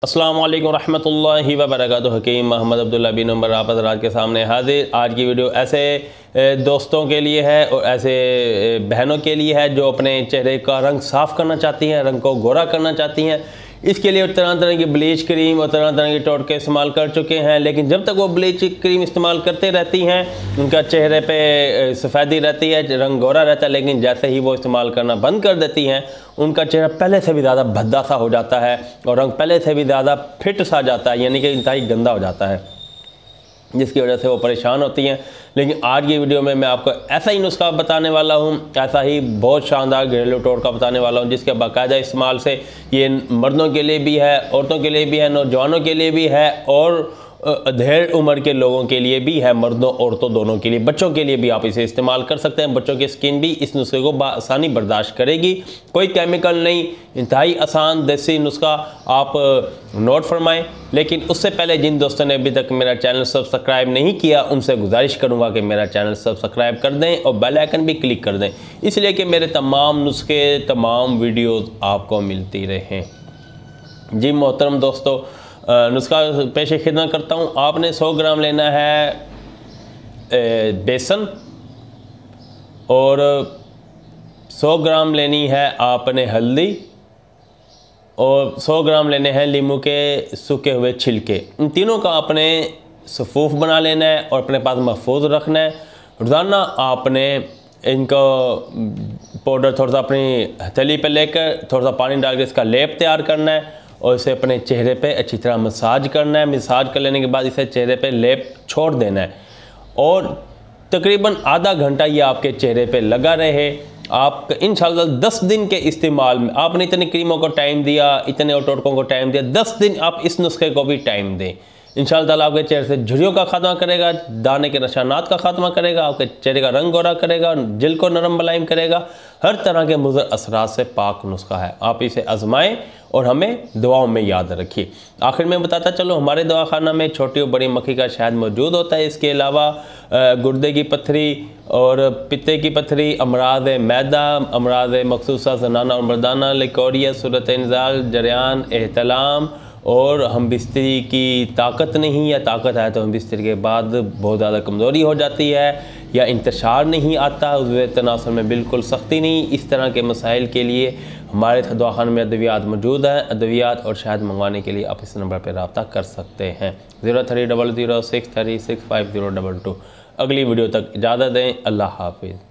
अस्सलामु अलैकुम रहमतुल्लाहि व बरकातुहू। हकीम मोहम्मद अब्दुल्ला बिन उमर आप हज़रात के सामने हाजिर। आज की वीडियो ऐसे दोस्तों के लिए है और ऐसे बहनों के लिए है जो अपने चेहरे का रंग साफ़ करना चाहती हैं, रंग को गोरा करना चाहती हैं। इसके लिए तरह तरह की ब्लीच क्रीम और तरह तरह के टोटके इस्तेमाल कर चुके हैं, लेकिन जब तक वो ब्लीच क्रीम इस्तेमाल करते रहती हैं उनका चेहरे पे सफ़ेदी रहती है, रंग गोरा रहता है। लेकिन जैसे ही वो इस्तेमाल करना बंद कर देती हैं उनका चेहरा पहले से भी ज़्यादा भद्दा सा हो जाता है और रंग पहले से भी ज़्यादा फिट सा जाता है, यानी कि इंतहाई गंदा हो जाता है, जिसकी वजह से वो परेशान होती हैं। लेकिन आज की वीडियो में मैं आपको ऐसा ही नुस्खा बताने वाला हूँ, ऐसा ही बहुत शानदार घरेलू टोटका बताने वाला हूँ, जिसके बाकायदा इस्तेमाल से ये मर्दों के लिए भी है, औरतों के लिए भी है, नौजवानों के लिए भी है और अधेड़ उम्र के लोगों के लिए भी है, मर्दों औरतों दोनों के लिए, बच्चों के लिए भी आप इसे इस्तेमाल कर सकते हैं। बच्चों की स्किन भी इस नुस्खे को आसानी बर्दाश्त करेगी, कोई केमिकल नहीं, इंतहाई आसान देसी नुस्खा आप नोट फरमाएं। लेकिन उससे पहले जिन दोस्तों ने अभी तक मेरा चैनल सब्सक्राइब नहीं किया उनसे गुजारिश करूंगा कि मेरा चैनल सब्सक्राइब कर दें और बेल आइकन भी क्लिक कर दें, इसलिए कि मेरे तमाम नुस्खे, तमाम वीडियोज़ आपको मिलती रहें। जी मोहतरम दोस्तों, नुस्खा पेश खिदमत करता हूँ। आपने 100 ग्राम लेना है बेसन और 100 ग्राम लेनी है आपने हल्दी और 100 ग्राम लेने हैं लीमू के सूखे हुए छिलके। इन तीनों का आपने सफ़ूफ बना लेना है और अपने पास महफूज रखना है। रोज़ाना आपने इनको पाउडर थोड़ा सा अपनी हथेली पे लेकर थोड़ा सा पानी डाल के इसका लेप तैयार करना है और इसे अपने चेहरे पे अच्छी तरह मसाज करना है। मसाज कर लेने के बाद इसे चेहरे पे लेप छोड़ देना है और तकरीबन आधा घंटा ये आपके चेहरे पे लगा रहे। आप इंशाल्लाह 10 दिन के इस्तेमाल में, आपने इतनी क्रीमों को टाइम दिया, इतने टोटकों को टाइम दिया, 10 दिन आप इस नुस्खे को भी टाइम दें। इंशाअल्लाह ताला आपके चेहरे से झुर्रियों का खात्मा करेगा, दाने के निशानात का खात्मा करेगा, आपके चेहरे का रंग गोरा करेगा, जिल्द को नरम मुलायम करेगा। हर तरह के मुज़र असरात से पाक नुस्खा है, आप इसे आजमाएं और हमें दुआओं में याद रखिए। आखिर में बताता चलो, हमारे दवाखाना में छोटी और बड़ी मक्खी का शहद मौजूद होता है। इसके अलावा गुर्दे की पत्थरी और पित्ते की पत्थरी, अमराज मैदा, अमराज मखसूसा ज़नाना और मर्दाना, लिकोरिया, सूरत इंज़ाल, जरियान, एहतलाम और हम बिस्तरी की ताकत नहीं या ताकत है तो हम बिस्तरी के बाद बहुत ज़्यादा कमज़ोरी हो जाती है या इंतशार नहीं आता, उस तनासुर में बिल्कुल सख्ती नहीं, इस तरह के मसाइल के लिए हमारे दवाखाने में अद्वियात मौजूद हैं। अद्वियात और शहद मंगवाने के लिए आप इस नंबर पर रब्ता कर सकते हैं 030006365022। अगली वीडियो तक इजाज़त दें। अल्लाह हाफिज़।